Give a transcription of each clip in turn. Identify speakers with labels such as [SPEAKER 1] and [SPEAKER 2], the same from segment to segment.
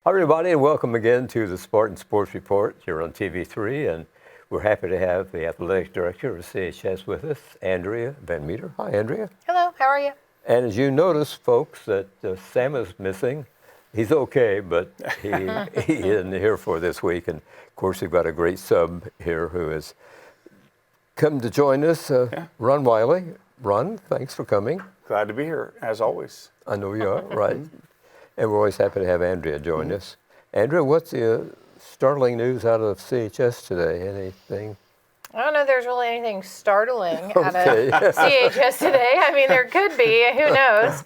[SPEAKER 1] Hi, everybody, and welcome again to the Spartan Sports Report here on TV3. And we're happy to have the athletic director of CHS with us, Andrea Van Meter. Hi, Andrea.
[SPEAKER 2] Hello, how are you?
[SPEAKER 1] And as you notice, folks, that Sam is missing. He's okay, but he isn't here for this week. And of course, we've got a great sub here who has come to join us, Ron Wiley. Ron, thanks for coming.
[SPEAKER 3] Glad to be here, as always.
[SPEAKER 1] I know you are, right. And we're always happy to have Andrea join us. Andrea, what's the startling news out of CHS today? Anything?
[SPEAKER 2] I don't know if there's really anything startling out of CHS today. I mean, there could be. Who knows?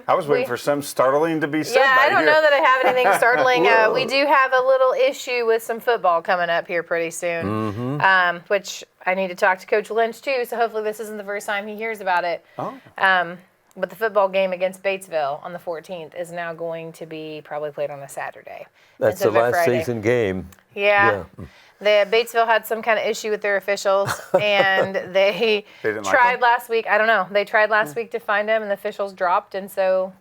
[SPEAKER 3] I was waiting for some startling to be said.
[SPEAKER 2] Yeah, I don't
[SPEAKER 3] here.
[SPEAKER 2] know that I have anything startling. We do have a little issue with some football coming up here pretty soon, which I need to talk to Coach Lynch, too, so hopefully this isn't the first time he hears about it.
[SPEAKER 3] Oh.
[SPEAKER 2] But the football game against Batesville on the 14th is now going to be probably played on a Saturday.
[SPEAKER 1] That's the last
[SPEAKER 2] Friday.
[SPEAKER 1] season game.
[SPEAKER 2] Yeah. The Batesville had some kind of issue with their officials, and they tried last week. I don't know. They tried last week to find them, and the officials dropped, and so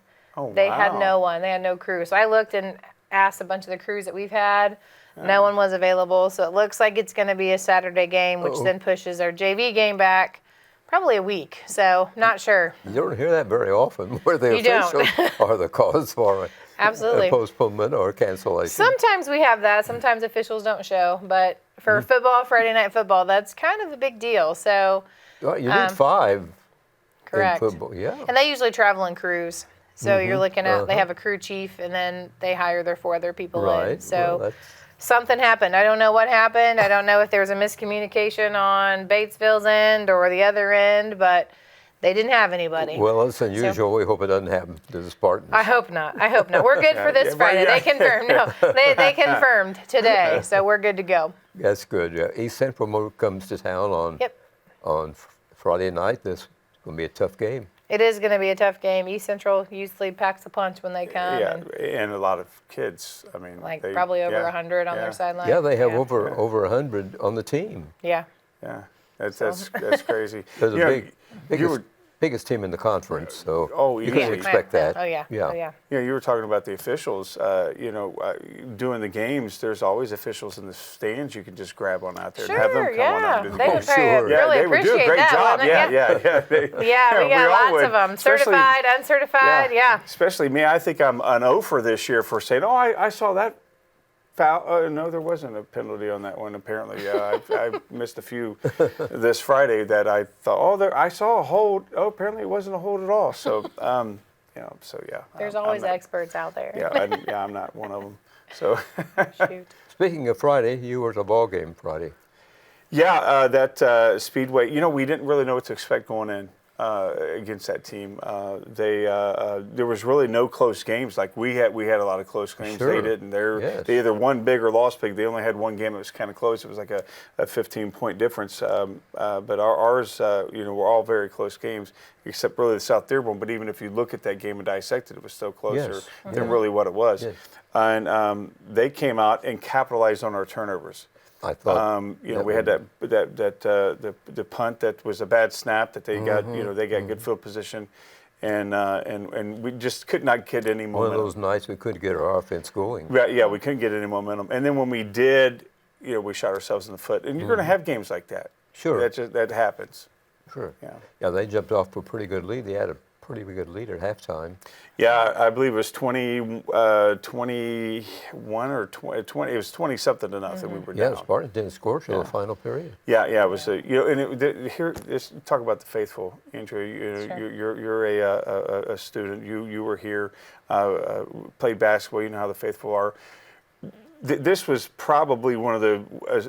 [SPEAKER 2] they had no one. They had no crew. So I looked and asked a bunch of the crews that we've had. No one was available, so it looks like it's going to be a Saturday game, which then pushes our JV game back probably a week. So not sure.
[SPEAKER 1] You don't hear that very often, where the
[SPEAKER 2] You
[SPEAKER 1] officials are the cause for
[SPEAKER 2] Absolutely.
[SPEAKER 1] a postponement or cancellation.
[SPEAKER 2] Sometimes we have that. Sometimes officials don't show. But for football, Friday night football, that's kind of a big deal. So
[SPEAKER 1] Well, you need 5
[SPEAKER 2] correct.
[SPEAKER 1] in football, yeah.
[SPEAKER 2] And they usually travel in crews. So you're looking at, they have a crew chief, and then they hire their 4 other people in. So
[SPEAKER 1] Well,
[SPEAKER 2] something happened. I don't know what happened. I don't know if there was a miscommunication on Batesville's end or the other end, but they didn't have anybody.
[SPEAKER 1] well, it's unusual. We hope it doesn't happen to the Spartans.
[SPEAKER 2] I hope not. I hope not. We're good for this Friday. They confirmed. No, they confirmed today, so we're good to go.
[SPEAKER 1] That's good. Yeah. East Central comes to town on Friday night. This is going to be a tough game.
[SPEAKER 2] It is going to be a tough game. East Central usually packs a punch when they come.
[SPEAKER 3] Yeah, and a lot of kids. I mean,
[SPEAKER 2] probably over 100 on their sideline.
[SPEAKER 1] Yeah, they have over 100 on the team.
[SPEAKER 2] Yeah.
[SPEAKER 3] Yeah, that's crazy.
[SPEAKER 1] They're the biggest team in the conference, so you
[SPEAKER 3] easily.
[SPEAKER 1] can expect that.
[SPEAKER 2] Oh yeah.
[SPEAKER 1] Yeah.
[SPEAKER 2] Oh yeah.
[SPEAKER 3] Yeah, you were talking about the officials. Doing the games, there's always officials in the stands you can just grab on out there and have them come on out and do the
[SPEAKER 2] They
[SPEAKER 3] game.
[SPEAKER 2] would probably really
[SPEAKER 3] they would do a
[SPEAKER 2] appreciate
[SPEAKER 3] great
[SPEAKER 2] that,
[SPEAKER 3] job.
[SPEAKER 2] wouldn't they?
[SPEAKER 3] Yeah.
[SPEAKER 2] We got lots of them. Certified, uncertified, yeah.
[SPEAKER 3] Especially me, I think I'm an O for this year for saying, I saw that foul. No, there wasn't a penalty on that one, apparently. I missed a few this Friday that I thought, I saw a hold. Oh, apparently it wasn't a hold at all. So,
[SPEAKER 2] There's always experts out there.
[SPEAKER 3] I'm not one of them. So.
[SPEAKER 2] Shoot.
[SPEAKER 1] Speaking of Friday, you were at a ball game Friday.
[SPEAKER 3] Yeah, that Speedway. We didn't really know what to expect going in against that team. There was really no close games. Like we had a lot of close games.
[SPEAKER 1] Sure.
[SPEAKER 3] They didn't. They either won big or lost big. They only had one game that was kind of close. It was like a 15-point difference. But ours, were all very close games, except really the South Dearborn. But even if you look at that game and dissect it, it was still closer than really what it was.
[SPEAKER 1] Yes.
[SPEAKER 3] And they came out and capitalized on our turnovers.
[SPEAKER 1] I thought,
[SPEAKER 3] we had the punt that was a bad snap that they got. They got good field position, and we just could not get any momentum.
[SPEAKER 1] one of those nights we couldn't get our offense going.
[SPEAKER 3] Yeah, we couldn't get any momentum. And then when we did, we shot ourselves in the foot. And you're going to have games like that.
[SPEAKER 1] Sure.
[SPEAKER 3] That happens.
[SPEAKER 1] Sure.
[SPEAKER 3] Yeah.
[SPEAKER 1] Yeah, they jumped off to a pretty good lead. They had a pretty good lead at halftime.
[SPEAKER 3] Yeah, I believe it was 21 or 20. It was 20 something to nothing. We were down.
[SPEAKER 1] Yeah, Spartan didn't score till the final period.
[SPEAKER 3] Yeah, it was here. Let's talk about the faithful, Andrea. You're a student. You were here, played basketball. You know how the faithful are. This was probably one of the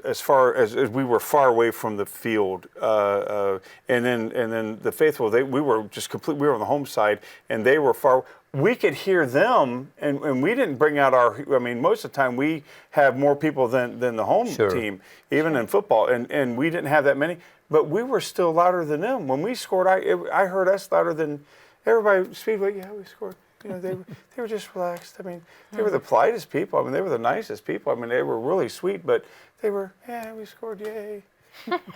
[SPEAKER 3] as far as we were far away from the field, and then the faithful. We were just complete. We were on the home side, and they were far. We could hear them, and we didn't bring out our. I mean, most of the time we have more people than the home team, even in football, and we didn't have that many. But we were still louder than them when we scored. I heard us louder than everybody. Speedway, yeah, we scored. They were just relaxed. I mean, they were the politest people. I mean, they were the nicest people. I mean, they were really sweet, but they were, we scored, yay.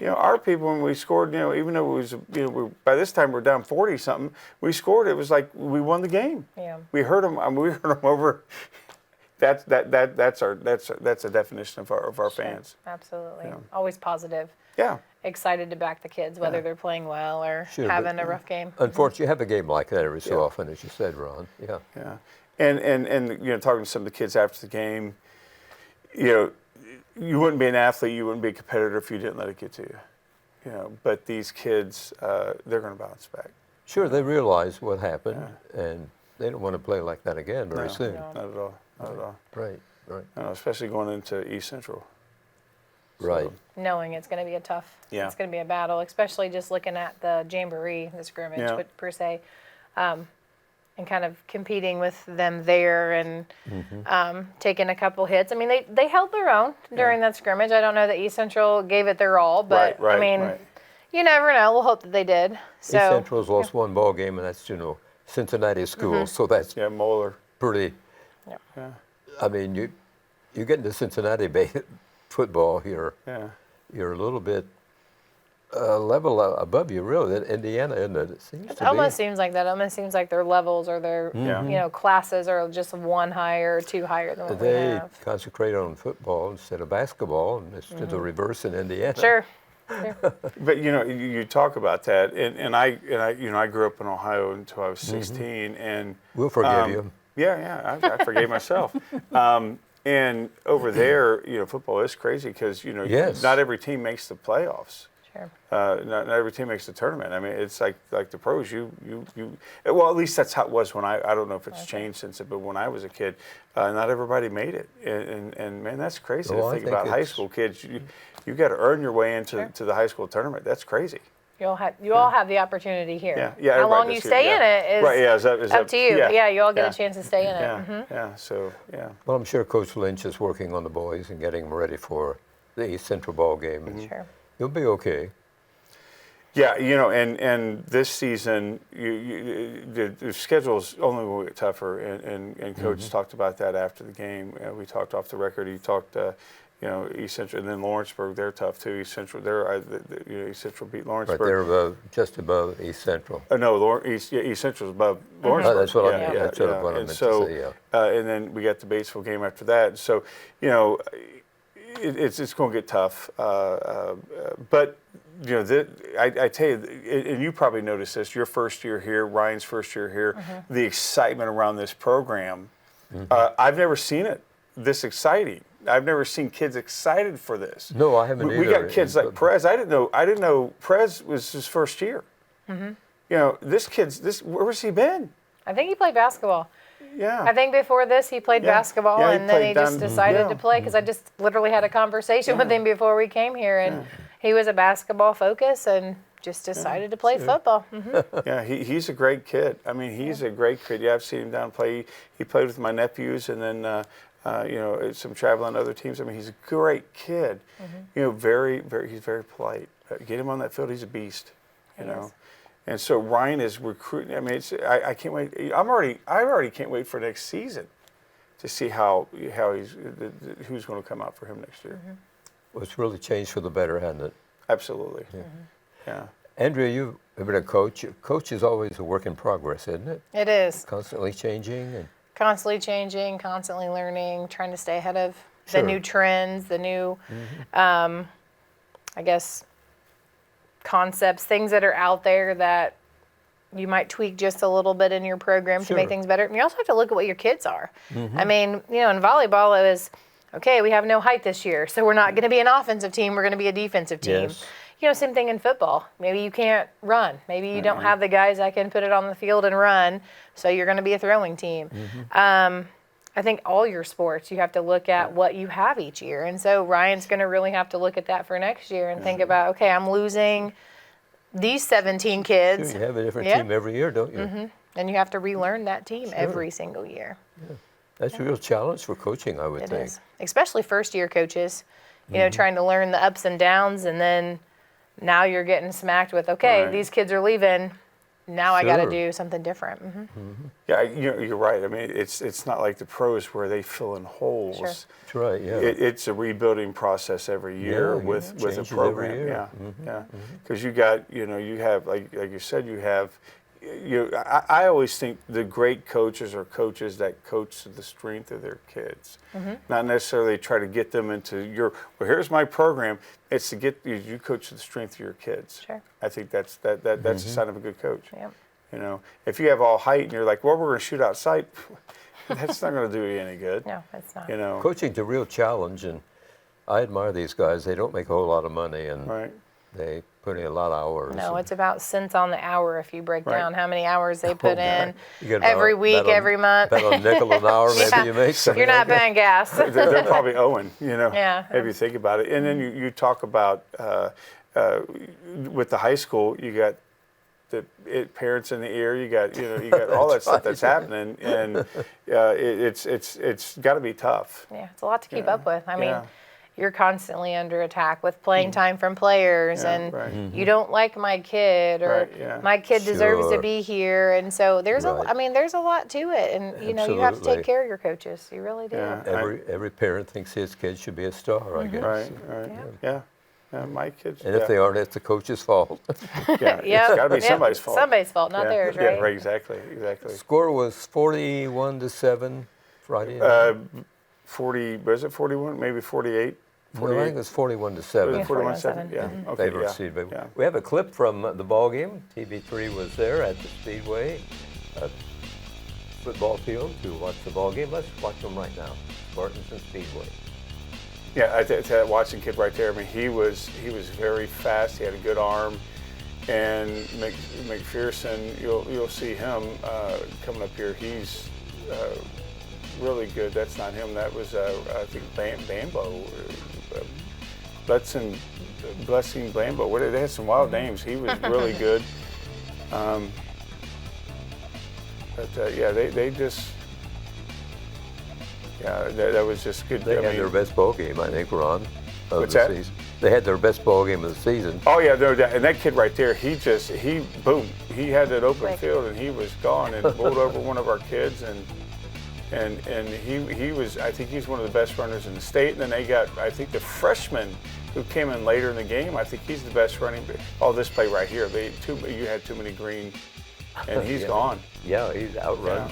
[SPEAKER 3] Our people, when we scored, even though it was, by this time we're down 40 something, we scored. It was like we won the game.
[SPEAKER 2] Yeah.
[SPEAKER 3] We heard them. We heard them over that's a definition of our fans.
[SPEAKER 2] Absolutely. Always positive.
[SPEAKER 3] Yeah.
[SPEAKER 2] Excited to back the kids, whether they're playing well or having a rough game.
[SPEAKER 1] Unfortunately, you have a game like that every so often, as you said, Ron. Yeah.
[SPEAKER 3] Yeah. And talking to some of the kids after the game, you wouldn't be an athlete, you wouldn't be a competitor if you didn't let it get to you. But these kids, they're going to bounce back.
[SPEAKER 1] Sure, they realize what happened, and they don't want to play like that again very soon.
[SPEAKER 3] Not at all. Not at all.
[SPEAKER 1] Right.
[SPEAKER 3] Especially going into East Central.
[SPEAKER 1] Right.
[SPEAKER 2] Knowing it's going to be it's going to be a battle, especially just looking at the jamboree, the scrimmage, per se, and kind of competing with them there and taking a couple hits. I mean, they held their own during that scrimmage. I don't know that East Central gave it their all, but you never know. We'll hope that they did. So
[SPEAKER 1] East Central's lost one ball game, and that's Cincinnati school, so that's
[SPEAKER 3] Moeller.
[SPEAKER 1] pretty.
[SPEAKER 3] Yeah.
[SPEAKER 1] I mean, you get into Cincinnati football, you're a little bit level above you, really. Indiana, isn't it? It
[SPEAKER 2] almost seems like that. It almost seems like their levels or their classes are just one higher or two higher than what we have.
[SPEAKER 1] They concentrate on football instead of basketball, and it's to the reverse in Indiana.
[SPEAKER 2] Sure.
[SPEAKER 3] But you talk about that, and I grew up in Ohio until I was 16, and
[SPEAKER 1] we'll forgive you.
[SPEAKER 3] Yeah, I forgave myself. And over there, football is crazy because not every team makes the playoffs.
[SPEAKER 2] Sure.
[SPEAKER 3] Not every team makes the tournament. I mean, it's like the pros. Well, at least that's how it was when I don't know if it's changed since it, but when I was a kid, not everybody made it. And man, that's crazy to think about. High school kids, you got to earn your way into the high school tournament. That's crazy.
[SPEAKER 2] You all have the opportunity here.
[SPEAKER 3] Yeah.
[SPEAKER 2] How long you stay in it is up to you.
[SPEAKER 3] Yeah,
[SPEAKER 2] you all get a chance to stay in it.
[SPEAKER 3] Yeah. So
[SPEAKER 1] Well, I'm sure Coach Lynch is working on the boys and getting them ready for the East Central ball game.
[SPEAKER 2] Sure.
[SPEAKER 1] You'll be okay.
[SPEAKER 3] Yeah, and this season, the schedule's only going to get tougher, and Coach talked about that after the game. We talked off the record. He talked, East Central, and then Lawrenceburg, they're tough too. East Central, East Central beat Lawrenceburg.
[SPEAKER 1] Right, they're just above East Central.
[SPEAKER 3] No, East Central's above Lawrenceburg.
[SPEAKER 1] That's what I meant. That's what I meant to say. Yeah.
[SPEAKER 3] And then we got the Batesville game after that. So, it's going to get tough. But I tell you, and you probably noticed this. Your first year here, Ryan's first year here, the excitement around this program. I've never seen it this exciting. I've never seen kids excited for this.
[SPEAKER 1] No, I haven't either.
[SPEAKER 3] We got kids like Perez. I didn't know Perez was his first year. This where has he been?
[SPEAKER 2] I think he played basketball.
[SPEAKER 3] Yeah.
[SPEAKER 2] I think before this he played basketball, and then he just decided to play because I just literally had a conversation with him before we came here, and he was a basketball focus and just decided to play football.
[SPEAKER 3] Yeah, he's a great kid. I mean, he's a great kid. Yeah, I've seen him down play. He played with my nephews, and then some traveling other teams. I mean, he's a great kid. Very, very. He's very polite. Get him on that field, he's a beast. And so Ryan is recruiting. I mean, I can't wait. I already can't wait for next season to see who's going to come out for him next year.
[SPEAKER 1] Well, it's really changed for the better, hasn't it?
[SPEAKER 3] Absolutely. Yeah.
[SPEAKER 1] Andrea, you have been a coach. Coach is always a work in progress, isn't it?
[SPEAKER 2] It is.
[SPEAKER 1] Constantly changing.
[SPEAKER 2] Constantly changing, constantly learning, trying to stay ahead of the new trends, the new, I guess, concepts, things that are out there that you might tweak just a little bit in your program to make things better. And you also have to look at what your kids are. I mean, in volleyball, it was, okay, we have no height this year, so we're not going to be an offensive team, we're going to be a defensive team.
[SPEAKER 1] Yes.
[SPEAKER 2] Same thing in football. Maybe you can't run. Maybe you don't have the guys that can put it on the field and run, so you're going to be a throwing team. I think all your sports, you have to look at what you have each year. And so Ryan's going to really have to look at that for next year and think about, okay, I'm losing these 17 kids.
[SPEAKER 1] Sure, you have a different team every year, don't you?
[SPEAKER 2] And you have to relearn that team every single year.
[SPEAKER 1] Yeah. That's a real challenge for coaching, I would think.
[SPEAKER 2] It is. Especially first-year coaches, trying to learn the ups and downs, and then now you're getting smacked with, okay, these kids are leaving. Now I got to do something different.
[SPEAKER 3] Yeah, you're right. I mean, it's not like the pros where they fill in holes.
[SPEAKER 2] Sure.
[SPEAKER 1] That's right. Yeah.
[SPEAKER 3] It's a rebuilding process every year with a
[SPEAKER 1] Changes
[SPEAKER 3] program.
[SPEAKER 1] every year.
[SPEAKER 3] Because you got you have like you said, you have I always think the great coaches are coaches that coach to the strength of their kids, not necessarily try to get them into well, here's my program. It's to get you coach to the strength of your kids.
[SPEAKER 2] Sure.
[SPEAKER 3] I think that's a sign of a good coach.
[SPEAKER 2] Yep.
[SPEAKER 3] You know, if you have all height and you're like, well, we're going to shoot outside, that's not going to do you any good.
[SPEAKER 2] No, it's not.
[SPEAKER 3] You know,
[SPEAKER 1] Coaching's a real challenge, and I admire these guys. They don't make a whole lot of money, and
[SPEAKER 3] right.
[SPEAKER 1] they put in a lot of hours.
[SPEAKER 2] No, it's about cents on the hour if you break
[SPEAKER 3] Right.
[SPEAKER 2] down how many hours they put in
[SPEAKER 1] You get
[SPEAKER 2] every
[SPEAKER 1] about-
[SPEAKER 2] week,
[SPEAKER 1] about a-
[SPEAKER 2] every month.
[SPEAKER 1] About a nickel an hour, maybe
[SPEAKER 2] Yeah.
[SPEAKER 1] you make. something
[SPEAKER 2] You're not
[SPEAKER 1] like that.
[SPEAKER 2] paying gas.
[SPEAKER 3] They're probably owing, you know,
[SPEAKER 2] Yeah.
[SPEAKER 3] if you think about it. And then you talk about, with the high school, you got the parents in the ear, you got all that stuff that's happening, and it's got to be tough.
[SPEAKER 2] Yeah, it's a lot to keep up with. I mean,
[SPEAKER 3] Yeah.
[SPEAKER 2] you're constantly under attack with playing time from players,
[SPEAKER 3] Yeah,
[SPEAKER 2] and
[SPEAKER 3] right.
[SPEAKER 2] you don't like my kid, or
[SPEAKER 3] Right, yeah.
[SPEAKER 2] my kid deserves to
[SPEAKER 1] Sure.
[SPEAKER 2] be here, and so there's
[SPEAKER 1] Right.
[SPEAKER 2] there's a lot to it, and you have to
[SPEAKER 1] Absolutely.
[SPEAKER 2] take care of your coaches. You really do.
[SPEAKER 3] Yeah.
[SPEAKER 1] Every parent thinks his kid should be a star, I guess.
[SPEAKER 3] Right, yeah. My kids.
[SPEAKER 1] And if they aren't, it's the coach's fault.
[SPEAKER 3] yeah,
[SPEAKER 2] Yep.
[SPEAKER 3] it's got to be
[SPEAKER 2] Yep.
[SPEAKER 3] somebody's fault.
[SPEAKER 2] Somebody's fault, not
[SPEAKER 3] yeah.
[SPEAKER 2] theirs,
[SPEAKER 3] Yeah,
[SPEAKER 2] right?
[SPEAKER 3] right, exactly.
[SPEAKER 1] Score was 41-7 Friday night.
[SPEAKER 3] 40, was it 41? Maybe 48?
[SPEAKER 1] No, I think it was 41-7.
[SPEAKER 2] Yeah,
[SPEAKER 3] 41-7?
[SPEAKER 2] 41-7.
[SPEAKER 3] Yeah, okay,
[SPEAKER 1] Favorite
[SPEAKER 3] yeah.
[SPEAKER 1] seed. But
[SPEAKER 3] Yeah.
[SPEAKER 1] we have a clip from the ball game. TV3 was there at the Speedway football field to watch the ball game. Let's watch them right now. Spartans and Speedway.
[SPEAKER 3] Yeah, I tell that watching kid right there. I mean, he was very fast. He had a good arm, and McPherson, you'll see him coming up here. He's really good. That's not him. That was I think Bambo, Blessing Bambo. They had some wild names. He was really good. Yeah, they just. Yeah, that was just good.
[SPEAKER 1] They had their best ball game, I think, Ron, of
[SPEAKER 3] What's
[SPEAKER 1] the
[SPEAKER 3] that?
[SPEAKER 1] season. They had their best ball game of the season.
[SPEAKER 3] Oh yeah, and that kid right there, he boom, he had that open
[SPEAKER 2] Quick.
[SPEAKER 3] field and he was gone and bowled over one of our kids and he was, I think he's one of the best runners in the state. And then they got, I think the freshman who came in later in the game, I think he's the best running. Oh, this play right here, you had too many green, and he's
[SPEAKER 1] Yeah.
[SPEAKER 3] gone.
[SPEAKER 1] Yeah, he's outrun.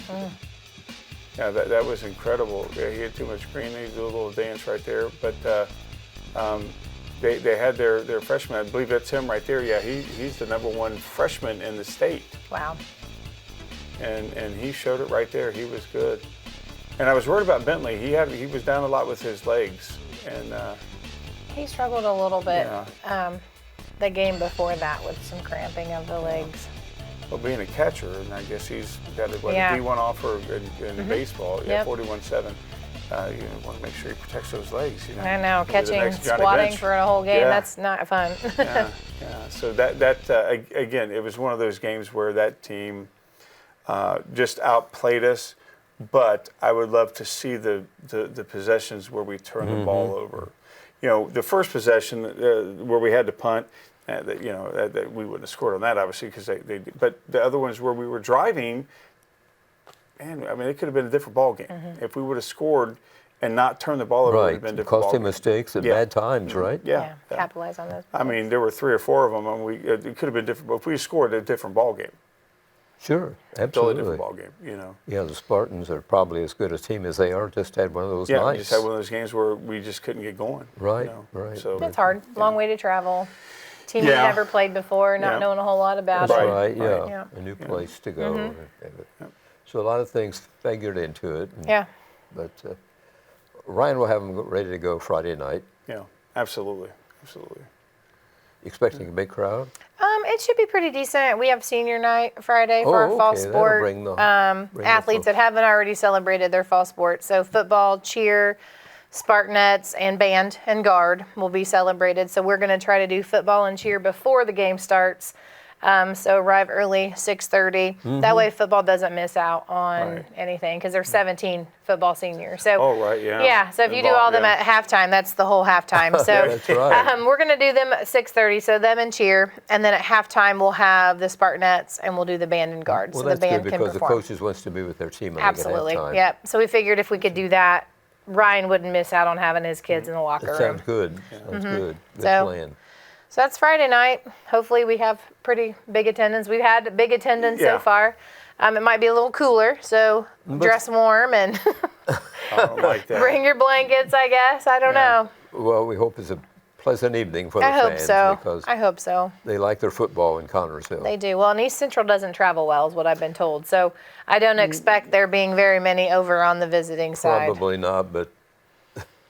[SPEAKER 3] Yeah, that was incredible. Yeah, he had too much green. He did a little dance right there. But they had their freshman. I believe that's him right there. Yeah, he's the #1 freshman in the state.
[SPEAKER 2] Wow.
[SPEAKER 3] And he showed it right there. He was good. And I was worried about Bentley. He was down a lot with his legs. And
[SPEAKER 2] He struggled a little bit
[SPEAKER 3] Yeah.
[SPEAKER 2] the game before that with some cramping of the legs.
[SPEAKER 3] well, being a catcher, and I guess he's got a
[SPEAKER 2] Yeah.
[SPEAKER 3] D1 offer in baseball. Yeah,
[SPEAKER 2] Yep.
[SPEAKER 3] 41-7. You want to make sure he protects those legs. You know.
[SPEAKER 2] I know,
[SPEAKER 3] He'll be the
[SPEAKER 2] catching,
[SPEAKER 3] next Johnny
[SPEAKER 2] squatting
[SPEAKER 3] Bench.
[SPEAKER 2] for a whole game,
[SPEAKER 3] Yeah.
[SPEAKER 2] that's not fun.
[SPEAKER 3] Yeah. So again, it was one of those games where that team just outplayed us. But I would love to see the possessions where we turn the ball over. You know, the first possession where we had to punt, that we wouldn't have scored on that obviously because they. But the other ones where we were driving, man, I mean, it could have been a different ball game if we would have scored and not turned the ball over. It would
[SPEAKER 1] Right,
[SPEAKER 3] have been a different ball
[SPEAKER 1] costing
[SPEAKER 3] game.
[SPEAKER 1] mistakes at
[SPEAKER 3] Yeah.
[SPEAKER 1] bad times, right?
[SPEAKER 3] Yeah.
[SPEAKER 2] Capitalize on those.
[SPEAKER 3] I mean, there were 3 or 4 of them, and it could have been different. But if we scored, a different ball game,
[SPEAKER 1] Sure,
[SPEAKER 3] totally
[SPEAKER 1] absolutely.
[SPEAKER 3] different ball game. You know.
[SPEAKER 1] Yeah, the Spartans are probably as good a team as they are. Just had one of those
[SPEAKER 3] Yeah, we
[SPEAKER 1] nights.
[SPEAKER 3] just had one of those games where we just couldn't get going.
[SPEAKER 1] Right, right.
[SPEAKER 3] So
[SPEAKER 2] It's hard. Long way to travel. Team
[SPEAKER 3] Yeah.
[SPEAKER 2] you've never played before, not
[SPEAKER 3] Yeah.
[SPEAKER 2] knowing a whole lot about
[SPEAKER 1] That's
[SPEAKER 2] it.
[SPEAKER 1] right, yeah.
[SPEAKER 2] Yeah.
[SPEAKER 1] A new place to go. So a lot of things figured into it. and-
[SPEAKER 2] Yeah.
[SPEAKER 1] But Ryan will have them ready to go Friday night.
[SPEAKER 3] Yeah, absolutely.
[SPEAKER 1] Expecting a big crowd?
[SPEAKER 2] It should be pretty decent. We have senior night Friday for our
[SPEAKER 1] Oh,
[SPEAKER 2] fall
[SPEAKER 1] okay. That'll
[SPEAKER 2] sport.
[SPEAKER 1] bring the- bring the
[SPEAKER 2] Athletes that
[SPEAKER 1] folks.
[SPEAKER 2] haven't already celebrated their fall sport. So football, cheer, Spartanettes, and band and guard will be celebrated. So we're going to try to do football and cheer before the game starts. So arrive early, 6:30. That way football doesn't miss out on
[SPEAKER 3] Right.
[SPEAKER 2] anything because there's 17 football seniors. So
[SPEAKER 3] Oh, right, yeah.
[SPEAKER 2] Yeah, so if you do all them at halftime, that's the whole halftime. So
[SPEAKER 1] That's right.
[SPEAKER 2] we're going to do them at 6:30, so them and cheer. And then at halftime, we'll have the Spartanettes and we'll do the band and guard.
[SPEAKER 1] Well,
[SPEAKER 2] so
[SPEAKER 1] that's
[SPEAKER 2] the band
[SPEAKER 1] good
[SPEAKER 2] can
[SPEAKER 1] because the
[SPEAKER 2] perform.
[SPEAKER 1] coaches wants to be with their team. I think,
[SPEAKER 2] Absolutely.
[SPEAKER 1] at halftime.
[SPEAKER 2] Yep. So we figured if we could do that, Ryan wouldn't miss out on having his kids in the locker
[SPEAKER 1] That
[SPEAKER 2] room.
[SPEAKER 1] sounds good. Sounds good. Good
[SPEAKER 2] So-
[SPEAKER 1] plan.
[SPEAKER 2] So that's Friday night. Hopefully we have pretty big attendance. We've had big attendance so far. It might be a little cooler, so dress warm and
[SPEAKER 3] I don't like that.
[SPEAKER 2] bring your blankets, I guess. I don't know.
[SPEAKER 1] Well, we hope it's a pleasant evening for the
[SPEAKER 2] I hope
[SPEAKER 1] fans
[SPEAKER 2] so.
[SPEAKER 1] because
[SPEAKER 2] I hope so.
[SPEAKER 1] they like their football in Connersville.
[SPEAKER 2] They do. Well, and East Central doesn't travel well, is what I've been told. So I don't expect there being very many over on the visiting side.
[SPEAKER 1] Probably not, but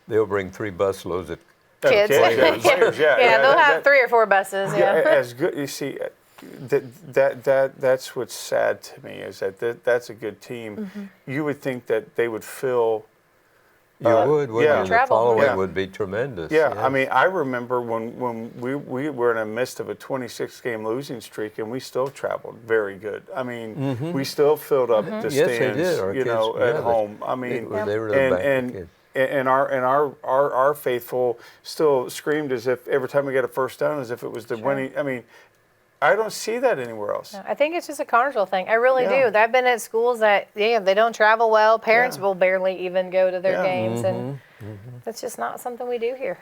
[SPEAKER 1] they'll bring 3 busloads of
[SPEAKER 2] Kids.
[SPEAKER 3] Players,
[SPEAKER 2] They'll have 3 or 4 buses. Yeah.
[SPEAKER 3] As good. You see, that's what's sad to me is that's a good team.
[SPEAKER 2] Mm-hmm.
[SPEAKER 3] You would think that they would fill.
[SPEAKER 1] You would, wouldn't you? The
[SPEAKER 2] Travel.
[SPEAKER 1] following
[SPEAKER 3] Yeah.
[SPEAKER 1] would be tremendous.
[SPEAKER 3] Yeah, I mean, I remember when we were in the midst of a 26-game losing streak, and we still traveled very good. I mean, we still filled up the stands,
[SPEAKER 1] Yes, they did. Our
[SPEAKER 3] you
[SPEAKER 1] kids,
[SPEAKER 3] know, at home. I mean,
[SPEAKER 1] they were the back kids.
[SPEAKER 3] and our faithful still screamed as if every time we got a first down, as if it was the winning. I mean, I don't see that anywhere else.
[SPEAKER 2] I think it's just a Connersville thing. I really
[SPEAKER 3] Yeah.
[SPEAKER 2] do. I've been at schools that, they don't travel well. Parents will barely even go to their games, and that's just not something we do here.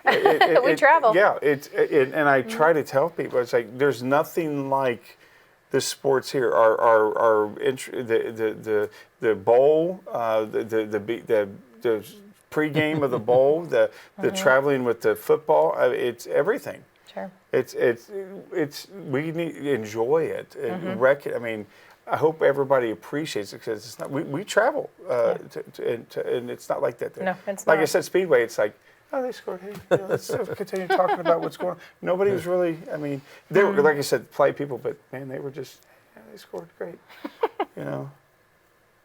[SPEAKER 2] We travel.
[SPEAKER 3] Yeah, and I try to tell people, it's like there's nothing like the sports here. The bowl, the pregame of the bowl, the traveling with the football. It's everything.
[SPEAKER 2] Sure.
[SPEAKER 3] It's we need to enjoy it. I mean, I hope everybody appreciates it because it's not. We travel, and it's not like that there.
[SPEAKER 2] No, it's
[SPEAKER 3] like
[SPEAKER 2] not.
[SPEAKER 3] I said, Speedway. It's like, oh, they scored. Hey, let's continue talking about what's going on. Nobody was really. I mean, they were like I said, play people, but man, they were just. Yeah, they scored great. You know.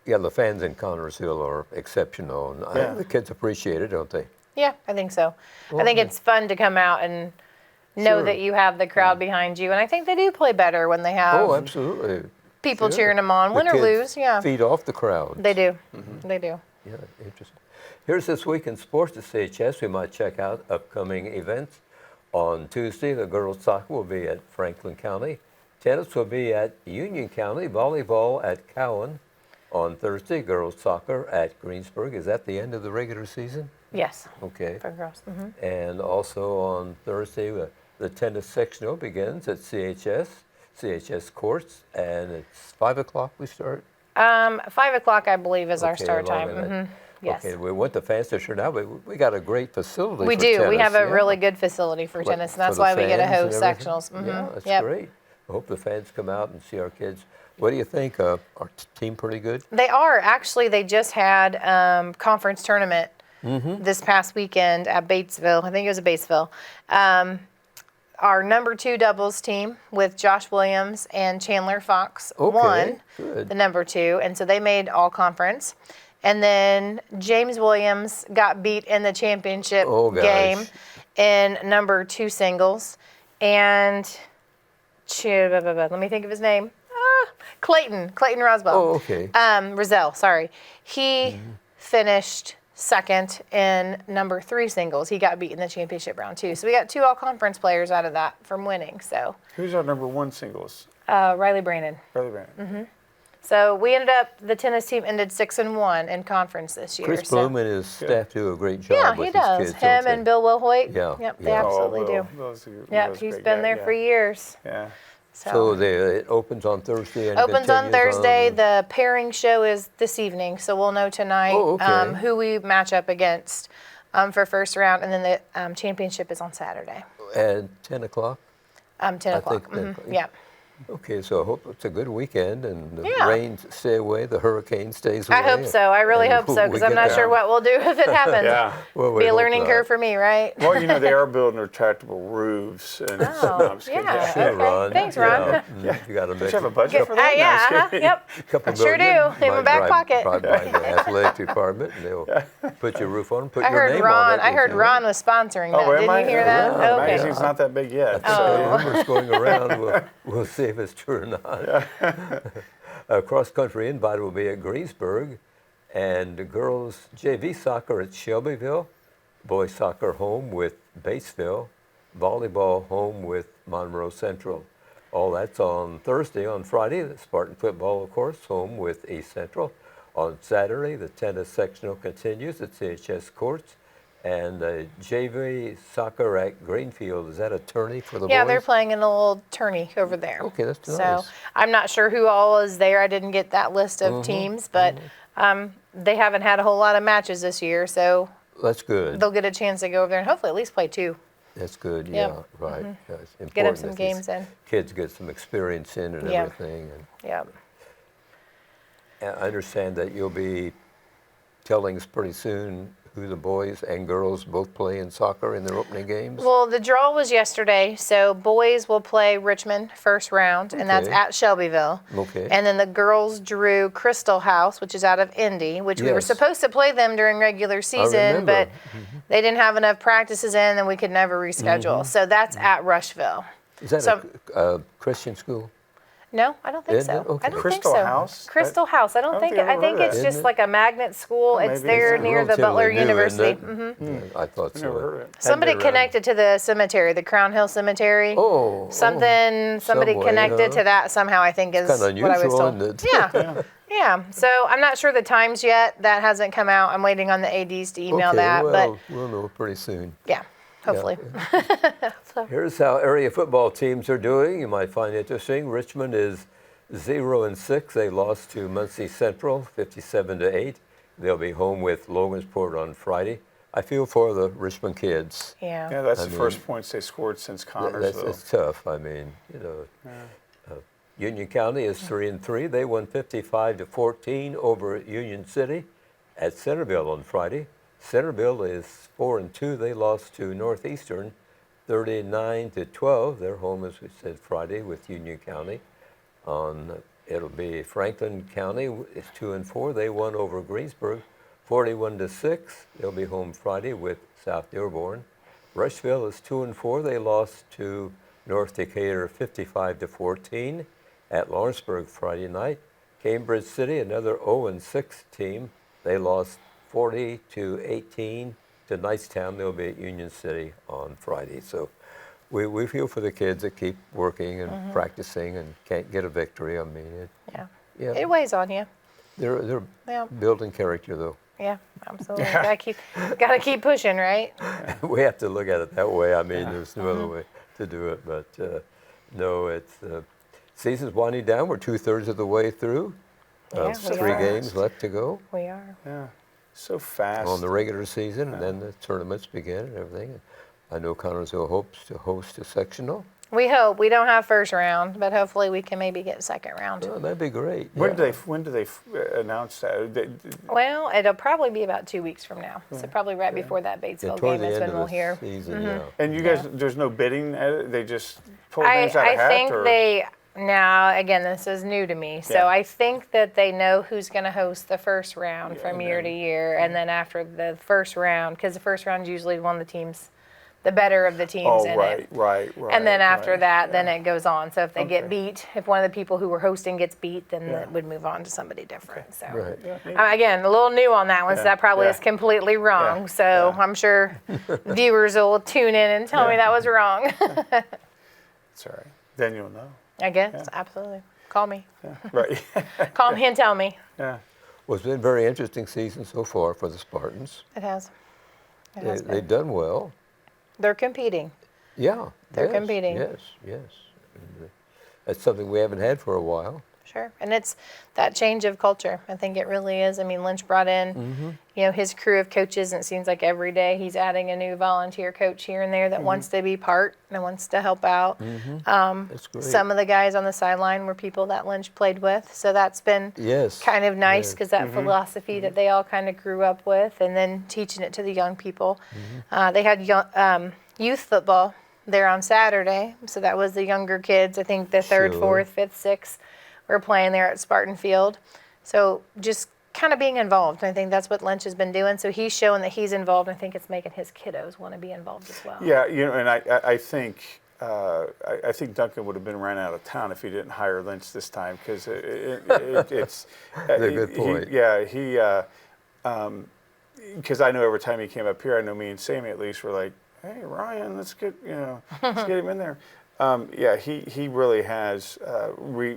[SPEAKER 1] Yeah, the fans in Connersville are exceptional, and the kids appreciate it, don't they?
[SPEAKER 2] Yeah, I think so. I think it's fun to come out and know that you have the crowd behind you, and I think they do play better when they have
[SPEAKER 1] Oh, absolutely.
[SPEAKER 2] people cheering them on, win
[SPEAKER 1] The
[SPEAKER 2] or
[SPEAKER 1] kids
[SPEAKER 2] lose. Yeah,
[SPEAKER 1] feed off the crowd.
[SPEAKER 2] they do. They do.
[SPEAKER 1] Yeah, interesting. Here's This Week in Sports at CHS. We might check out upcoming events. On Tuesday, the girls' soccer will be at Franklin County. Tennis will be at Union County. Volleyball at Cowan. On Thursday, girls' soccer at Greensburg. Is that the end of the regular season?
[SPEAKER 2] Yes,
[SPEAKER 1] Okay.
[SPEAKER 2] for girls.
[SPEAKER 1] And also on Thursday, the tennis sectional begins at CHS courts, and it's 5 o'clock we start.
[SPEAKER 2] 5 o'clock, I believe, is our
[SPEAKER 1] Okay,
[SPEAKER 2] start
[SPEAKER 1] along
[SPEAKER 2] time.
[SPEAKER 1] with that.
[SPEAKER 2] Yes.
[SPEAKER 1] Okay, we went to Fanstisher now, but we got a great facility
[SPEAKER 2] We
[SPEAKER 1] for
[SPEAKER 2] do.
[SPEAKER 1] tennis.
[SPEAKER 2] We have a
[SPEAKER 1] yeah.
[SPEAKER 2] really good facility for tennis, and that's
[SPEAKER 1] For the
[SPEAKER 2] why we get to
[SPEAKER 1] fans
[SPEAKER 2] host
[SPEAKER 1] and everything.
[SPEAKER 2] sectionals.
[SPEAKER 1] Yeah, that's
[SPEAKER 2] Yep.
[SPEAKER 1] great. I hope the fans come out and see our kids. What do you think? Our team pretty good?
[SPEAKER 2] They are. Actually, they just had conference tournament this past weekend at Batesville. I think it was at Batesville. Our number 2 doubles team with Josh Williams and Chandler Fox won
[SPEAKER 1] good.
[SPEAKER 2] the number 2, and so they made all conference. And then James Williams got beat in the championship game in number 2 singles. And let me think of his name. Clayton Roswell.
[SPEAKER 1] Oh, okay.
[SPEAKER 2] Roselle, sorry. He finished second in number 3 singles. He got beat in the championship round too. So we got 2 all-conference players out of that from winning. So
[SPEAKER 3] Who's our number 1 singles?
[SPEAKER 2] Riley Brandon.
[SPEAKER 3] Riley Brandon.
[SPEAKER 2] So the tennis team ended 6-1 in conference this year.
[SPEAKER 1] Chris Bloom and his staff do a great job
[SPEAKER 2] Yeah,
[SPEAKER 1] with
[SPEAKER 2] he
[SPEAKER 1] his
[SPEAKER 2] does.
[SPEAKER 1] kids.
[SPEAKER 2] Him
[SPEAKER 1] don't
[SPEAKER 2] and
[SPEAKER 1] they?
[SPEAKER 2] Bill Wilhoit.
[SPEAKER 1] Yeah,
[SPEAKER 2] Yep,
[SPEAKER 1] yeah.
[SPEAKER 2] they absolutely do. Yep, he's been there for years.
[SPEAKER 3] Yeah.
[SPEAKER 1] So it opens on Thursday and
[SPEAKER 2] Opens on
[SPEAKER 1] continues
[SPEAKER 2] Thursday.
[SPEAKER 1] on-
[SPEAKER 2] The pairing show is this evening, so we'll know tonight who we match up against for first round, and then the championship is on Saturday.
[SPEAKER 1] At 10 o'clock?
[SPEAKER 2] 10 o'clock.
[SPEAKER 1] think 10 o'clock.
[SPEAKER 2] Yeah.
[SPEAKER 1] Okay, so I hope it's a good weekend and the
[SPEAKER 2] Yeah.
[SPEAKER 1] rains stay away, the hurricane stays away.
[SPEAKER 2] I hope so. I really
[SPEAKER 1] and
[SPEAKER 2] hope so,
[SPEAKER 1] we
[SPEAKER 2] because I'm
[SPEAKER 1] get
[SPEAKER 2] not
[SPEAKER 1] that.
[SPEAKER 2] sure what we'll do if it happens.
[SPEAKER 3] Yeah.
[SPEAKER 1] Well, we
[SPEAKER 2] Be a
[SPEAKER 1] hope
[SPEAKER 2] learning
[SPEAKER 1] not.
[SPEAKER 2] curve for me, right?
[SPEAKER 3] Well, they are building retractable roofs. And no, I'm just kidding.
[SPEAKER 2] yeah.
[SPEAKER 1] Sure,
[SPEAKER 2] Okay.
[SPEAKER 1] Ron.
[SPEAKER 2] Thanks, Ron.
[SPEAKER 1] You got to
[SPEAKER 3] Do
[SPEAKER 1] make
[SPEAKER 3] you have a budget for that?
[SPEAKER 2] Yeah,
[SPEAKER 3] No, I'm just kidding.
[SPEAKER 2] yep.
[SPEAKER 1] couple
[SPEAKER 2] Sure
[SPEAKER 1] million.
[SPEAKER 2] do, in my
[SPEAKER 1] Might
[SPEAKER 2] back
[SPEAKER 1] drive
[SPEAKER 2] pocket.
[SPEAKER 1] by the athletic department, and they'll put your roof on, put
[SPEAKER 2] I
[SPEAKER 1] your
[SPEAKER 2] heard
[SPEAKER 1] name
[SPEAKER 2] Ron.
[SPEAKER 1] on it.
[SPEAKER 2] I heard
[SPEAKER 1] if you
[SPEAKER 2] Ron was sponsoring that.
[SPEAKER 3] Oh, am
[SPEAKER 2] Didn't
[SPEAKER 3] I?
[SPEAKER 2] you hear that?
[SPEAKER 3] Yeah, the
[SPEAKER 2] Okay.
[SPEAKER 3] magazine's not that big yet.
[SPEAKER 1] want.
[SPEAKER 3] So,
[SPEAKER 1] The rumors going around. We'll see if it's true or not. Cross-country invite will be at Greensburg, and the girls' JV soccer at Shelbyville, boys soccer home with Batesville, volleyball home with Monroe Central. All that's on Thursday. On Friday, the Spartan football, of course, home with East Central. On Saturday, the tennis sectional continues at CHS courts, And JV soccer at Greenfield, is that a tourney for the boys?
[SPEAKER 2] Yeah, they're playing in a little tourney over there.
[SPEAKER 1] Okay, that's
[SPEAKER 2] so
[SPEAKER 1] nice.
[SPEAKER 2] I'm not sure who all is there. I didn't get that list of teams, but they haven't had a whole lot of matches this year, so
[SPEAKER 1] That's good.
[SPEAKER 2] they'll get a chance to go over there and hopefully at least play 2.
[SPEAKER 1] That's good,
[SPEAKER 2] Yep.
[SPEAKER 1] yeah, right. Yeah, it's important
[SPEAKER 2] Get them some
[SPEAKER 1] that
[SPEAKER 2] games
[SPEAKER 1] these
[SPEAKER 2] in.
[SPEAKER 1] kids get some experience in and
[SPEAKER 2] Yeah.
[SPEAKER 1] everything.
[SPEAKER 2] Yeah.
[SPEAKER 1] And I understand that you'll be telling us pretty soon who the boys and girls both play in soccer in their opening games.
[SPEAKER 2] Well, the draw was yesterday, so boys will play Richmond first round, and that's
[SPEAKER 1] Okay.
[SPEAKER 2] at Shelbyville.
[SPEAKER 1] Okay.
[SPEAKER 2] And then the girls drew Crystal House, which is out of Indy, which we were
[SPEAKER 1] Yes.
[SPEAKER 2] supposed to play them during regular season,
[SPEAKER 1] remember.
[SPEAKER 2] but they didn't have enough practices in, and we could never reschedule. So that's at Rushville.
[SPEAKER 1] Is that
[SPEAKER 2] so-
[SPEAKER 1] a Christian school?
[SPEAKER 2] No, I don't think
[SPEAKER 1] Isn't
[SPEAKER 2] so.
[SPEAKER 1] it? Okay.
[SPEAKER 2] I don't
[SPEAKER 3] Crystal
[SPEAKER 2] think so.
[SPEAKER 3] House?
[SPEAKER 2] Crystal House. I don't think.
[SPEAKER 3] I've
[SPEAKER 2] I
[SPEAKER 3] ever
[SPEAKER 2] think
[SPEAKER 3] heard of
[SPEAKER 2] it's
[SPEAKER 3] that.
[SPEAKER 2] just
[SPEAKER 1] Isn't
[SPEAKER 2] like a magnet school. It's
[SPEAKER 3] maybe
[SPEAKER 2] there
[SPEAKER 3] it's
[SPEAKER 2] near the
[SPEAKER 1] Relatively
[SPEAKER 2] Butler
[SPEAKER 1] new,
[SPEAKER 2] University.
[SPEAKER 1] isn't it? I thought so.
[SPEAKER 3] Never heard of it.
[SPEAKER 2] Somebody
[SPEAKER 1] Hadn't been around.
[SPEAKER 2] connected to the cemetery, the Crown Hill Cemetery.
[SPEAKER 1] Oh.
[SPEAKER 2] Somebody
[SPEAKER 1] Some way,
[SPEAKER 2] connected
[SPEAKER 1] huh?
[SPEAKER 2] to that somehow, I think, is
[SPEAKER 1] Kind of
[SPEAKER 2] what I was
[SPEAKER 1] unusual,
[SPEAKER 2] told.
[SPEAKER 1] isn't it?
[SPEAKER 2] Yeah. Yeah. So I'm not sure the times yet. That hasn't come out. I'm waiting on the ADs to email
[SPEAKER 1] Okay,
[SPEAKER 2] that.
[SPEAKER 1] well,
[SPEAKER 2] But
[SPEAKER 1] we'll know pretty soon.
[SPEAKER 2] yeah, hopefully.
[SPEAKER 1] Here's how area football teams are doing. You might find interesting. Richmond is 0-6. They lost to Muncie Central, 57-8. They'll be home with Logansport on Friday. I feel for the Richmond kids.
[SPEAKER 2] Yeah.
[SPEAKER 3] Yeah, that's
[SPEAKER 1] I
[SPEAKER 3] the
[SPEAKER 1] mean-
[SPEAKER 3] first points they scored since Connorsville.
[SPEAKER 1] It's tough. I mean, Union County is 3-3. They won 55-14 over Union City at Centerville on Friday. Centerville is 4-2. They lost to Northeastern 39-12. They're home, as we said, Friday with Union County. It'll be Franklin County is 2-4. They won over Greensburg 41-6. They'll be home Friday with South Dearborn. Rushville is 2-4. They lost to North Decatur 55-14 at Lawrenceburg Friday night. Cambridge City, another 0-6 team. They lost 40-18 to Knightstown. They'll be at Union City on Friday. So we feel for the kids that keep working and practicing and can't get a victory. I mean,
[SPEAKER 2] Yeah. It weighs on you.
[SPEAKER 1] they're
[SPEAKER 2] Yeah.
[SPEAKER 1] building character though.
[SPEAKER 2] Yeah. Absolutely. Gotta keep pushing, right?
[SPEAKER 1] We have to look at it that way. I mean, there's no other way to do it. But no, it's season's winding down. We're 2/3 of the way through.
[SPEAKER 2] Yeah, we
[SPEAKER 1] 3
[SPEAKER 2] are.
[SPEAKER 1] games left to go
[SPEAKER 2] We are.
[SPEAKER 3] Yeah, so fast.
[SPEAKER 1] on the regular season, and then the tournaments begin and everything. I know Connorsville hopes to host a sectional.
[SPEAKER 2] We hope. We don't have first round, but hopefully we can maybe get second round.
[SPEAKER 1] Oh, that'd be great.
[SPEAKER 3] When
[SPEAKER 1] yeah.
[SPEAKER 3] do they announce that?
[SPEAKER 2] Well, it'll probably be about 2 weeks from now. So probably right before that
[SPEAKER 1] Yeah,
[SPEAKER 2] Batesville
[SPEAKER 1] toward
[SPEAKER 2] game
[SPEAKER 1] the
[SPEAKER 2] is
[SPEAKER 1] end
[SPEAKER 2] when
[SPEAKER 1] of
[SPEAKER 2] we'll
[SPEAKER 1] the
[SPEAKER 2] hear.
[SPEAKER 1] season, yeah.
[SPEAKER 3] And you guys, there's no bidding at it? They just pull names out
[SPEAKER 2] I
[SPEAKER 3] of hat?
[SPEAKER 2] think
[SPEAKER 3] or?
[SPEAKER 2] they now again this is new to me, so
[SPEAKER 3] Yeah.
[SPEAKER 2] I think that they know who's going to host the first round from
[SPEAKER 3] and
[SPEAKER 2] year
[SPEAKER 3] then-
[SPEAKER 2] to year, and then after the first round, because the first round is usually one of the teams, the better of the teams
[SPEAKER 3] Oh,
[SPEAKER 2] in
[SPEAKER 3] right,
[SPEAKER 2] it.
[SPEAKER 3] right.
[SPEAKER 2] And then after
[SPEAKER 3] right,
[SPEAKER 2] that, then
[SPEAKER 3] yeah.
[SPEAKER 2] it goes on. So if they get
[SPEAKER 3] Okay.
[SPEAKER 2] beat, if one of the people who were hosting gets beat, then
[SPEAKER 3] Yeah.
[SPEAKER 2] it would move on to somebody different. So
[SPEAKER 1] Right.
[SPEAKER 2] again, a little new on that one, so
[SPEAKER 3] Yeah,
[SPEAKER 2] that probably
[SPEAKER 3] yeah.
[SPEAKER 2] is completely wrong.
[SPEAKER 3] Yeah,
[SPEAKER 2] So
[SPEAKER 3] yeah.
[SPEAKER 2] I'm sure viewers will tune in and tell me
[SPEAKER 3] Yeah.
[SPEAKER 2] that was wrong.
[SPEAKER 3] It's all right. Then you'll know.
[SPEAKER 2] I guess absolutely. Call me.
[SPEAKER 3] Yeah. Right.
[SPEAKER 2] Call me and tell me.
[SPEAKER 3] Yeah.
[SPEAKER 1] Well, it's been a very interesting season so far for the Spartans.
[SPEAKER 2] It has. It has been.
[SPEAKER 1] They've done well.
[SPEAKER 2] They're competing.
[SPEAKER 1] Yeah.
[SPEAKER 2] They're
[SPEAKER 1] yes,
[SPEAKER 2] competing.
[SPEAKER 1] Yes, yes. And, that's something we haven't had for a while.
[SPEAKER 2] Sure. And it's that change of culture. I think it really is. I mean, Lynch brought in, his crew of coaches, and it seems like every day he's adding a new volunteer coach here and there that wants to be part and wants to help out.
[SPEAKER 1] That's great.
[SPEAKER 2] Some of the guys on the sideline were people that Lynch played with. So that's been
[SPEAKER 1] Yes.
[SPEAKER 2] kind of nice
[SPEAKER 1] yes.
[SPEAKER 2] because that philosophy that they all kind of grew up with, and then teaching it to the young people. They had youth football there on Saturday, so that was the younger kids. I think the third,
[SPEAKER 1] Sure.
[SPEAKER 2] fourth, fifth, sixth were playing there at Spartan Field. So just kind of being involved. I think that's what Lynch has been doing. So he's showing that he's involved. I think it's making his kiddos want to be involved as well.
[SPEAKER 3] Yeah, and I think I think Duncan would have been ran out of town if he didn't hire Lynch this time because it's
[SPEAKER 1] That's a good point.
[SPEAKER 3] because I know every time he came up here, I know me and Sammy at least were like, hey Ryan, let's get him in there. He really has. We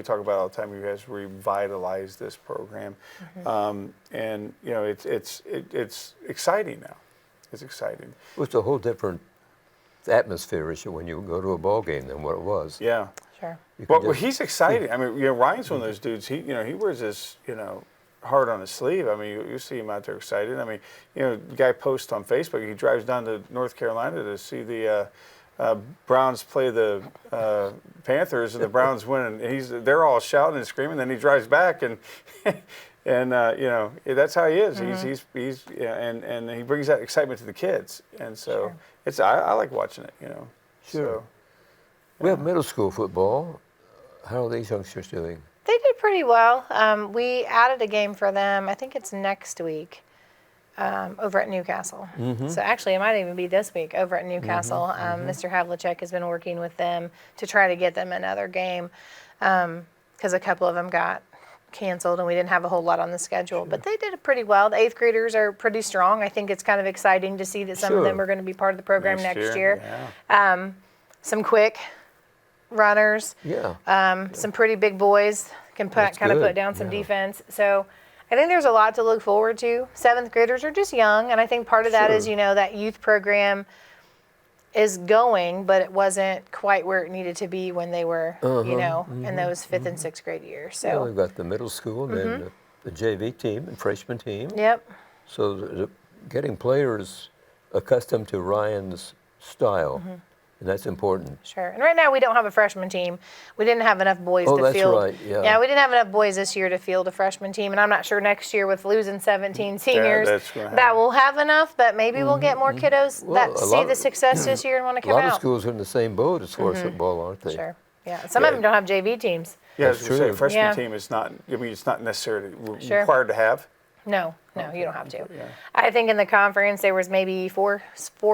[SPEAKER 3] talk about it all the time. He has revitalized this program, and it's exciting now. It's exciting.
[SPEAKER 1] It's a whole different atmosphere when you go to a ball game than what it was.
[SPEAKER 3] Yeah.
[SPEAKER 2] Sure.
[SPEAKER 3] Well, he's exciting. I mean, Ryan's one of those dudes. He wears his, heart on his sleeve. I mean, you see him out there excited. I mean, the guy posts on Facebook. He drives down to North Carolina to see the Browns play the Panthers, and the Browns win. And they're all shouting and screaming. Then he drives back, and that's how he is.
[SPEAKER 2] Mm-hmm.
[SPEAKER 3] And he brings that excitement to the kids. And so I like watching it.
[SPEAKER 1] Sure.
[SPEAKER 3] So,
[SPEAKER 1] We have middle school football. How are these youngsters doing?
[SPEAKER 2] They did pretty well. We added a game for them. I think it's next week over at Newcastle.
[SPEAKER 1] Mm-hmm.
[SPEAKER 2] So actually, it might even be this week over at Newcastle. Mr. Havlicek has been working with them to try to get them another game because a couple of them got canceled and we didn't have a whole lot on the schedule. But they did pretty well. The 8th graders are pretty strong. I think it's kind of exciting to see that some of them are going to be part of the program next year.
[SPEAKER 3] Yeah.
[SPEAKER 2] Some quick runners.
[SPEAKER 1] Yeah.
[SPEAKER 2] Some pretty big boys can kind of put down some defense. So I think there's a lot to look forward to. 7th graders are just young, and I think part of that is, that youth program is going, but it wasn't quite where it needed to be when they were, in those 5th and 6th grade years. So
[SPEAKER 1] we've got the middle school and then the JV team and freshman team.
[SPEAKER 2] Yep.
[SPEAKER 1] So getting players accustomed to Ryan's style. And that's important.
[SPEAKER 2] Sure. And right now we don't have a freshman team. We didn't have enough boys to field.
[SPEAKER 1] Oh, that's right. Yeah.
[SPEAKER 2] We didn't have enough boys this year to field a freshman team. And I'm not sure next year with losing 17 seniors that we'll have enough, but maybe we'll get more kiddos that see the success this year and want to come out.
[SPEAKER 1] A lot of schools are in the same boat as far as football, aren't they?
[SPEAKER 2] Sure. Yeah. Some of them don't have JV teams.
[SPEAKER 3] Yeah, as you say, freshman team is not, it's not necessarily required to have.
[SPEAKER 2] No, you don't have to. Yeah. I think in the conference there was maybe four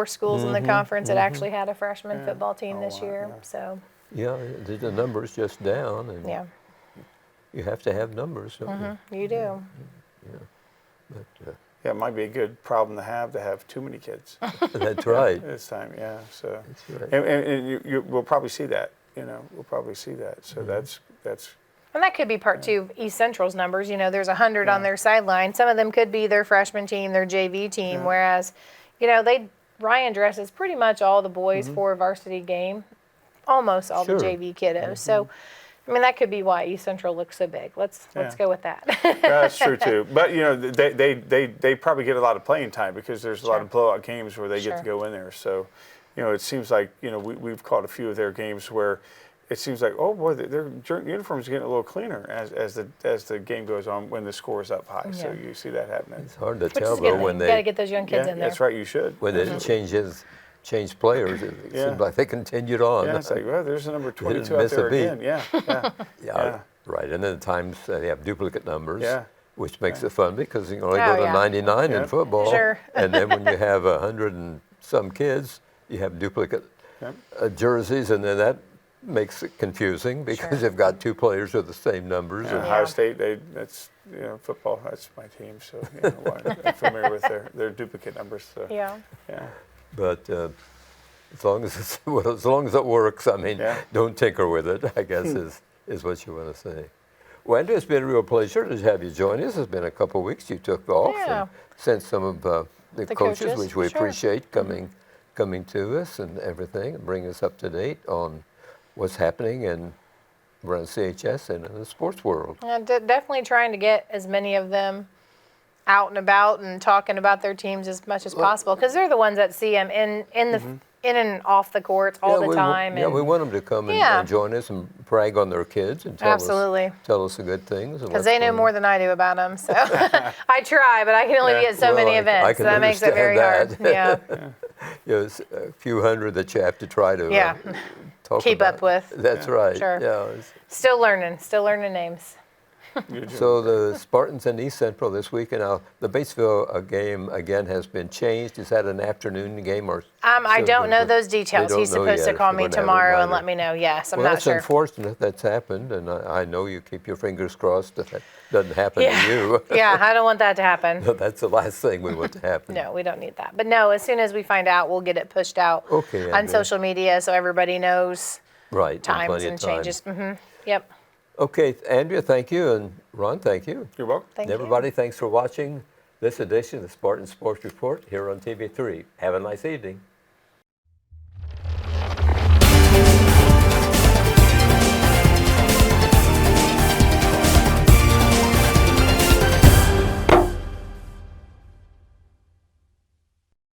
[SPEAKER 2] schools in the conference that actually had a freshman football team this year. Yeah. So.
[SPEAKER 1] Yeah, the numbers just down, and you have to have numbers. Don't you?
[SPEAKER 2] You do.
[SPEAKER 1] Yeah. But,
[SPEAKER 3] it might be a good problem to have too many kids.
[SPEAKER 1] That's right.
[SPEAKER 3] This time, yeah. So,
[SPEAKER 1] that's right.
[SPEAKER 3] And we'll probably see that. We'll probably see that. So that's.
[SPEAKER 2] And that could be part two of East Central's numbers. There's 100 on their sideline. Some of them could be their freshman team, their JV team, whereas, Ryan dresses pretty much all the boys for a varsity game, almost all the JV kiddos. So, that could be why East Central looks so big. Let's go with that.
[SPEAKER 3] That's true too. But they probably get a lot of playing time because there's a lot of blowout games where they get to go in there. So, it seems like we've caught a few of their games where it seems like, oh boy, their uniforms are getting a little cleaner as the game goes on when the score is up high. Yeah. So you see that happening.
[SPEAKER 1] It's hard to tell though when
[SPEAKER 2] you got to get those young kids in there.
[SPEAKER 3] That's right, you should.
[SPEAKER 1] When they change players, it seems like they continued on.
[SPEAKER 3] Yeah, it's like, well, there's the number 22 out there again. Yeah.
[SPEAKER 1] Right, and then at times they have duplicate numbers.
[SPEAKER 3] Yeah.
[SPEAKER 1] Which makes it fun because you can only go to 99 in football.
[SPEAKER 2] Sure.
[SPEAKER 1] And then when you have 100 and some kids, you have duplicate jerseys, and then that makes it confusing because you've got two players with the same numbers.
[SPEAKER 3] And Ohio State, that's football. That's my team, so I'm familiar with their duplicate numbers. So, yeah.
[SPEAKER 1] But as long as it works, don't tinker with it, I guess is what you want to say. Well, Andrea, it's been a real pleasure to have you join us. It's been a couple of weeks you took off and sent some of the coaches, which we appreciate, coming to us and everything, and bring us up to date on what's happening around CHS and in the sports world.
[SPEAKER 2] Yeah, definitely trying to get as many of them out and about and talking about their teams as much as possible because they're the ones that see them in and off the courts all the time.
[SPEAKER 1] We want them to come and join us and brag on their kids and tell us the good things.
[SPEAKER 2] Because they know more than I do about them. So I try, but I can only be at so many events. So that makes it very hard. Yeah.
[SPEAKER 1] There's a few hundred that you have to try to
[SPEAKER 2] keep up with.
[SPEAKER 1] That's right.
[SPEAKER 2] Sure.
[SPEAKER 1] Yeah.
[SPEAKER 2] Still learning names.
[SPEAKER 1] So the Spartans and East Central this week, and now the Batesville game again has been changed. Is that an afternoon game or?
[SPEAKER 2] I don't know those details. He's supposed to call me tomorrow and let me know. Yes, I'm not sure.
[SPEAKER 1] That's unfortunate that's happened, and I know you keep your fingers crossed that doesn't happen to you.
[SPEAKER 2] Yeah, I don't want that to happen.
[SPEAKER 1] No, that's the last thing we want to happen.
[SPEAKER 2] No, we don't need that. But no, as soon as we find out, we'll get it pushed out on social media so everybody knows times and changes. Yep.
[SPEAKER 1] Okay, Andrea, thank you, and Ron, thank you.
[SPEAKER 3] You're welcome.
[SPEAKER 2] Thank you.
[SPEAKER 1] Everybody, thanks for watching this edition of the Spartan Sports Report here on TV3. Have a nice evening.